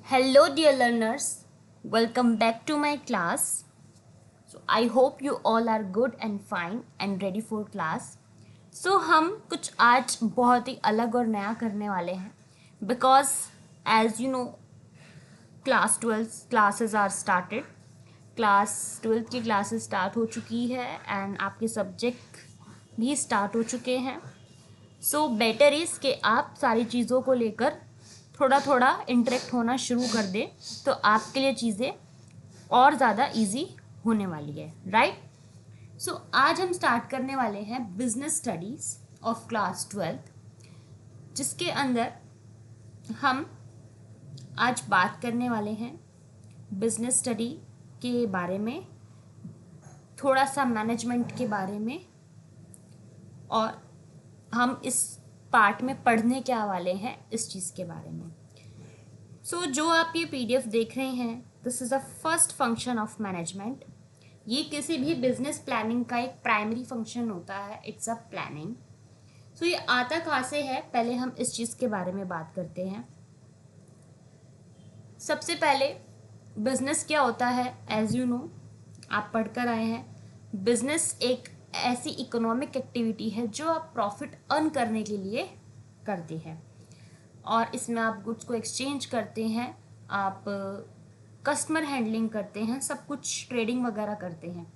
Hello, dear learners. Welcome back to my class. So, I hope you all are good and fine and ready for class. So, हम कुछ आज बहुत ही अलग और नया करने वाले हैं because as you know class 12 classes are started. Class 12 की क्लासेस स्टार्ट हो चुकी है एंड आपके सब्जेक्ट भी स्टार्ट हो चुके हैं. सो बेटर इज़ कि आप सारी चीज़ों को लेकर थोड़ा थोड़ा इंटरेक्ट होना शुरू कर दें तो आपके लिए चीज़ें और ज़्यादा इजी होने वाली है, राइट. सो आज हम स्टार्ट करने वाले हैं बिजनेस स्टडीज़ ऑफ क्लास 12, जिसके अंदर हम आज बात करने वाले हैं बिजनेस स्टडी के बारे में, थोड़ा सा मैनेजमेंट के बारे में, और हम इस पार्ट में पढ़ने क्या वाले हैं इस चीज़ के बारे में. सो जो आप ये पीडीएफ देख रहे हैं, this is the first function of management. ये किसी भी बिजनेस प्लानिंग का एक प्राइमरी फंक्शन होता है. It's a planning. सो ये आता कहाँ से है, पहले हम इस चीज़ के बारे में बात करते हैं. सबसे पहले बिजनेस क्या होता है, एज यू नो आप पढ़कर आए हैं. बिजनेस एक ऐसी इकोनॉमिक एक्टिविटी है जो आप प्रॉफिट अर्न करने के लिए करते हैं, और इसमें आप गुड्स को एक्सचेंज करते हैं, आप कस्टमर हैंडलिंग करते हैं, सब कुछ ट्रेडिंग वगैरह करते हैं.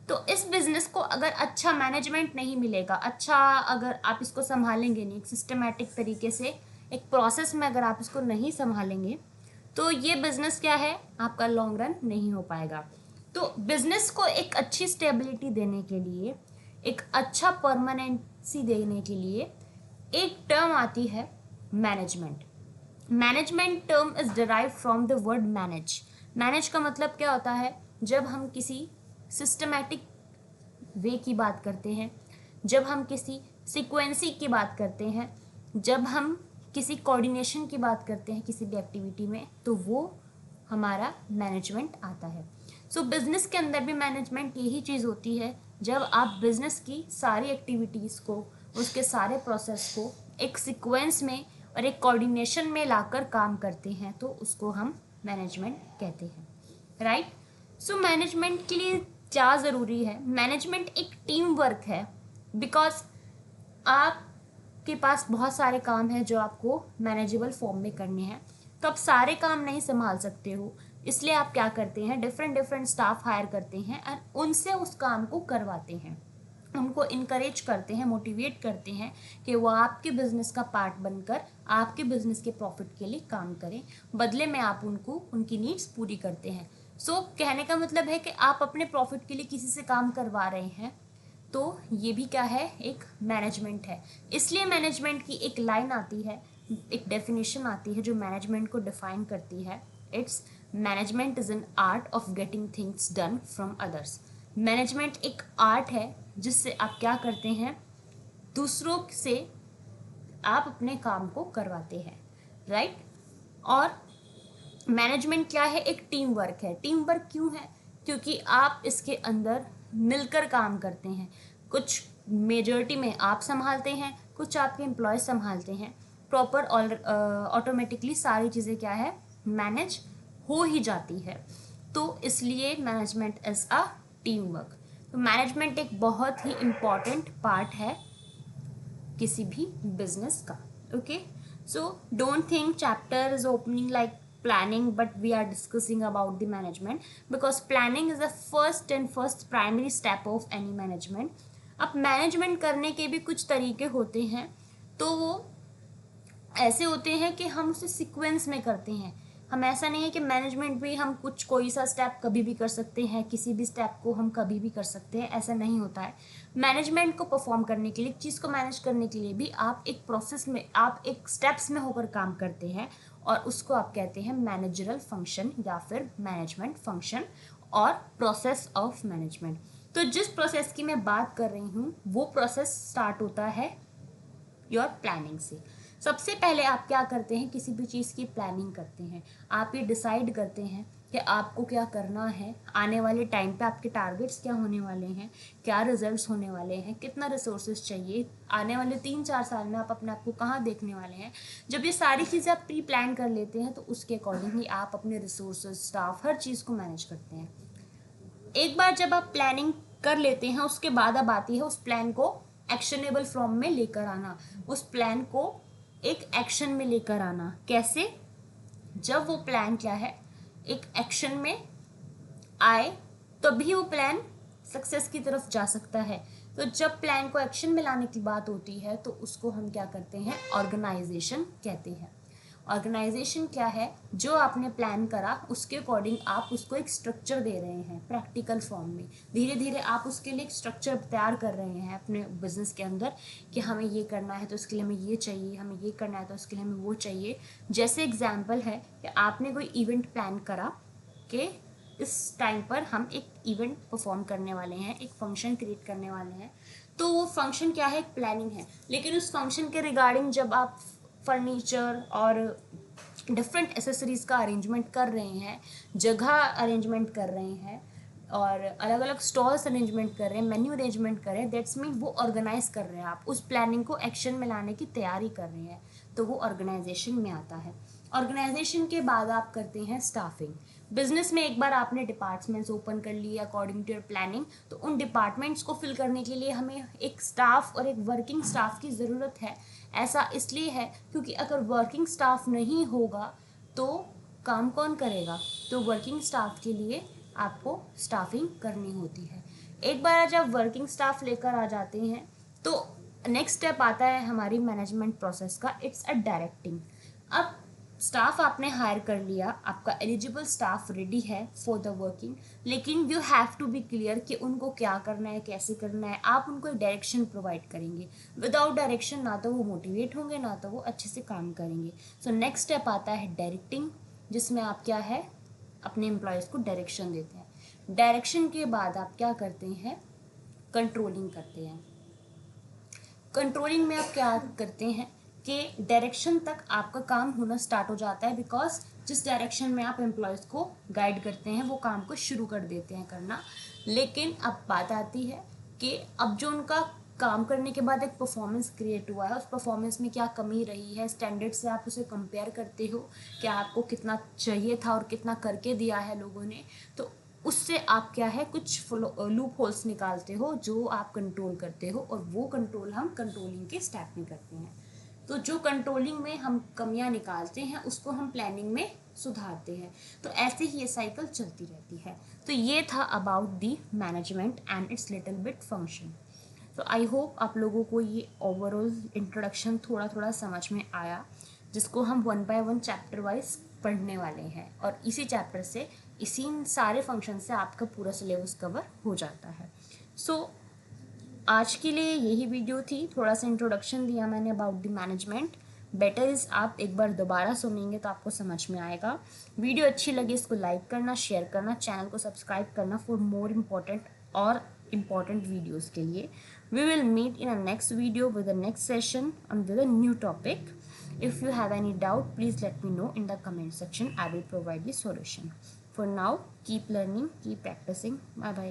तो इस बिज़नेस को अगर अच्छा मैनेजमेंट नहीं मिलेगा, अच्छा अगर आप इसको संभालेंगे नहीं, एक सिस्टमेटिक तरीके से एक प्रोसेस में अगर आप इसको नहीं संभालेंगे, तो ये बिज़नेस क्या है, आपका लॉन्ग रन नहीं हो पाएगा. तो बिज़नेस को एक अच्छी स्टेबिलिटी देने के लिए, एक अच्छा परमानेंसी देने के लिए एक टर्म आती है management. Management term is derive from the word manage. Manage का मतलब क्या होता है, जब हम किसी सिस्टमैटिक वे की बात करते हैं, जब हम किसी सीक्वेंसी की बात करते हैं, जब हम किसी कोऑर्डिनेशन की बात करते हैं किसी भी एक्टिविटी में, तो वो हमारा मैनेजमेंट आता है. सो बिज़नेस के अंदर भी मैनेजमेंट यही चीज़ होती है. जब आप बिज़नेस की सारी एक्टिविटीज़ को, उसके सारे प्रोसेस को एक सीक्वेंस में और एक कोऑर्डिनेशन में लाकर काम करते हैं, तो उसको हम मैनेजमेंट कहते हैं, राइट. सो मैनेजमेंट के लिए क्या ज़रूरी है, मैनेजमेंट एक टीम वर्क है. बिकॉज आपके पास बहुत सारे काम हैं जो आपको मैनेजेबल फॉर्म में करने हैं, तो आप सारे काम नहीं संभाल सकते हो. इसलिए आप क्या करते हैं, डिफरेंट स्टाफ हायर करते हैं और उनसे उस काम को करवाते हैं, उनको इनकरेज करते हैं, मोटिवेट करते हैं कि वो आपके बिज़नेस का पार्ट बनकर आपके बिज़नेस के प्रॉफिट के लिए काम करें. बदले में आप उनको उनकी नीड्स पूरी करते हैं. सो कहने का मतलब है कि आप अपने प्रॉफिट के लिए किसी से काम करवा रहे हैं, तो ये भी क्या है, एक मैनेजमेंट है. इसलिए मैनेजमेंट की एक लाइन आती है, एक डेफिनेशन आती है जो मैनेजमेंट को डिफाइन करती है. It's management is an art of getting things done from others. Management एक आर्ट है जिससे आप क्या करते हैं, दूसरों से आप अपने काम को करवाते हैं, राइट. और मैनेजमेंट क्या है, एक टीम वर्क है. टीम वर्क क्यों है, क्योंकि आप इसके अंदर मिलकर काम करते हैं. कुछ मेजॉरिटी में आप संभालते हैं, कुछ आपके एम्प्लॉयज संभालते हैं. प्रॉपर ऑटोमेटिकली सारी चीज़ें क्या है, मैनेज हो ही जाती है. तो इसलिए management is a team work. तो मैनेजमेंट एक बहुत ही इम्पॉर्टेंट पार्ट है किसी भी बिजनेस का. Okay, so don't think chapter is opening like planning, but we are discussing about the management because planning is the first primary step of any management. अब management करने के भी कुछ तरीके होते हैं, तो वो ऐसे होते हैं कि हम उसे सीक्वेंस में करते हैं. हम ऐसा नहीं है कि मैनेजमेंट भी हम कुछ कोई सा स्टेप कभी भी कर सकते हैं, किसी भी स्टेप को हम कभी भी कर सकते हैं, ऐसा नहीं होता है. मैनेजमेंट को परफॉर्म करने के लिए, चीज़ को मैनेज करने के लिए भी आप एक प्रोसेस में, आप एक स्टेप्स में होकर काम करते हैं, और उसको आप कहते हैं मैनेजरल फंक्शन या फिर मैनेजमेंट फंक्शन और प्रोसेस ऑफ मैनेजमेंट. तो जिस प्रोसेस की मैं बात कर रही हूँ वो प्रोसेस स्टार्ट होता है योर प्लानिंग से. सबसे पहले आप क्या करते हैं, किसी भी चीज़ की प्लानिंग करते हैं। आप ये डिसाइड करते हैं कि आपको क्या करना है, आने वाले टाइम पे आपके टारगेट्स क्या होने वाले हैं, क्या रिजल्ट्स होने वाले हैं, कितना रिसोर्सेज चाहिए, आने वाले 3-4 साल में आप अपने आप को कहाँ देखने वाले हैं। जब ये सारी चीज़ें आप प्री प्लान कर लेते हैं तो उसके अकॉर्डिंगली आप अपने रिसोर्सेज, स्टाफ, हर चीज़ को मैनेज करते हैं। एक बार जब आप प्लानिंग कर लेते हैं उसके बाद अब आती है उस प्लान को एक्शनेबल फॉर्म में लेकर आना, उस प्लान को एक एक्शन में लेकर आना। कैसे? जब वो प्लान क्या है एक एक्शन में आए तभी वो प्लान सक्सेस की तरफ जा सकता है। तो जब प्लान को एक्शन में लाने की बात होती है तो उसको हम क्या करते हैं, ऑर्गेनाइजेशन कहते हैं। ऑर्गेनाइजेशन क्या है, जो आपने प्लान करा उसके अकॉर्डिंग आप उसको एक स्ट्रक्चर दे रहे हैं प्रैक्टिकल फॉर्म में। धीरे धीरे आप उसके लिए एक स्ट्रक्चर तैयार कर रहे हैं अपने बिजनेस के अंदर कि हमें ये करना है तो उसके लिए हमें ये चाहिए, हमें ये करना है तो उसके लिए हमें वो चाहिए। जैसे एग्जाम्पल है कि आपने कोई इवेंट प्लान करा कि इस टाइम पर हम एक इवेंट परफॉर्म करने वाले हैं, एक फंक्शन क्रिएट करने वाले हैं। तो वो फंक्शन क्या है, एक प्लानिंग है। लेकिन उस फंक्शन के रिगार्डिंग जब आप फर्नीचर और डिफरेंट एसेसरीज का अरेंजमेंट कर रहे हैं, जगह अरेंजमेंट कर रहे हैं और अलग अलग स्टॉल्स अरेंजमेंट कर रहे हैं, मेन्यू अरेंजमेंट कर रहे हैं, दैट्स मीन वो ऑर्गेनाइज कर रहे हैं, आप उस प्लानिंग को एक्शन में लाने की तैयारी कर रहे हैं, तो वो ऑर्गेनाइजेशन में आता है। ऑर्गेनाइजेशन के बाद आप करते हैं स्टाफिंग। बिजनेस में एक बार आपने डिपार्टमेंट्स ओपन कर लिए अकॉर्डिंग टू योर प्लानिंग, तो उन डिपार्टमेंट्स को फिल करने के लिए हमें एक स्टाफ और एक वर्किंग स्टाफ की ज़रूरत है। ऐसा इसलिए है क्योंकि अगर वर्किंग स्टाफ नहीं होगा तो काम कौन करेगा, तो वर्किंग स्टाफ के लिए आपको स्टाफिंग करनी होती है। एक बार जब वर्किंग स्टाफ लेकर आ जाते हैं तो नेक्स्ट स्टेप आता है हमारी मैनेजमेंट प्रोसेस का, इट्स अ डायरेक्टिंग। अब स्टाफ आपने हायर कर लिया, आपका एलिजिबल स्टाफ रेडी है फॉर द वर्किंग, लेकिन you have to be clear कि उनको क्या करना है, कैसे करना है। आप उनको एक डायरेक्शन प्रोवाइड करेंगे। विदाउट डायरेक्शन ना तो वो मोटिवेट होंगे ना तो वो अच्छे से काम करेंगे। सो नेक्स्ट स्टेप आता है डायरेक्टिंग, जिसमें आप क्या है अपने एम्प्लॉयज़ को डायरेक्शन देते हैं। डायरेक्शन के बाद आप क्या करते हैं, कंट्रोलिंग करते हैं। कंट्रोलिंग में आप क्या करते हैं कि डायरेक्शन तक आपका काम होना स्टार्ट हो जाता है, बिकॉज जिस डायरेक्शन में आप एम्प्लॉयज़ को गाइड करते हैं वो काम को शुरू कर देते हैं करना। लेकिन अब बात आती है कि अब जो उनका काम करने के बाद एक परफॉर्मेंस क्रिएट हुआ है, उस परफॉर्मेंस में क्या कमी रही है, स्टैंडर्ड से आप उसे कंपेयर करते हो कि आपको कितना चाहिए था और कितना करके दिया है लोगों ने, तो उससे आप क्या है कुछ लूप होल्स निकालते हो जो आप कंट्रोल करते हो, और वो कंट्रोल हम कंट्रोलिंग के स्टेप में करते हैं। तो जो कंट्रोलिंग में हम कमियां निकालते हैं उसको हम प्लानिंग में सुधारते हैं। तो ऐसे ही ये साइकिल चलती रहती है। तो ये था about the management and it's little bit function. तो आई होप आप लोगों को ये ओवरऑल इंट्रोडक्शन थोड़ा थोड़ा समझ में आया, जिसको हम 1 बाय 1 चैप्टर वाइज पढ़ने वाले हैं, और इसी चैप्टर से इसी सारे फंक्शन से आपका पूरा सिलेबस कवर हो जाता है। सो आज के लिए यही वीडियो थी, थोड़ा सा इंट्रोडक्शन दिया मैंने about the management. Better is आप एक बार दोबारा सुनेंगे तो आपको समझ में आएगा। वीडियो अच्छी लगी इसको लाइक करना, शेयर करना, चैनल को सब्सक्राइब करना फॉर मोर इम्पॉर्टेंट वीडियोज़ के लिए। We will meet in a next video with a next session on with a new topic. If you have any doubt, please let me know in the comment section. I will provide the solution. For now, keep learning, keep practicing. Bye bye.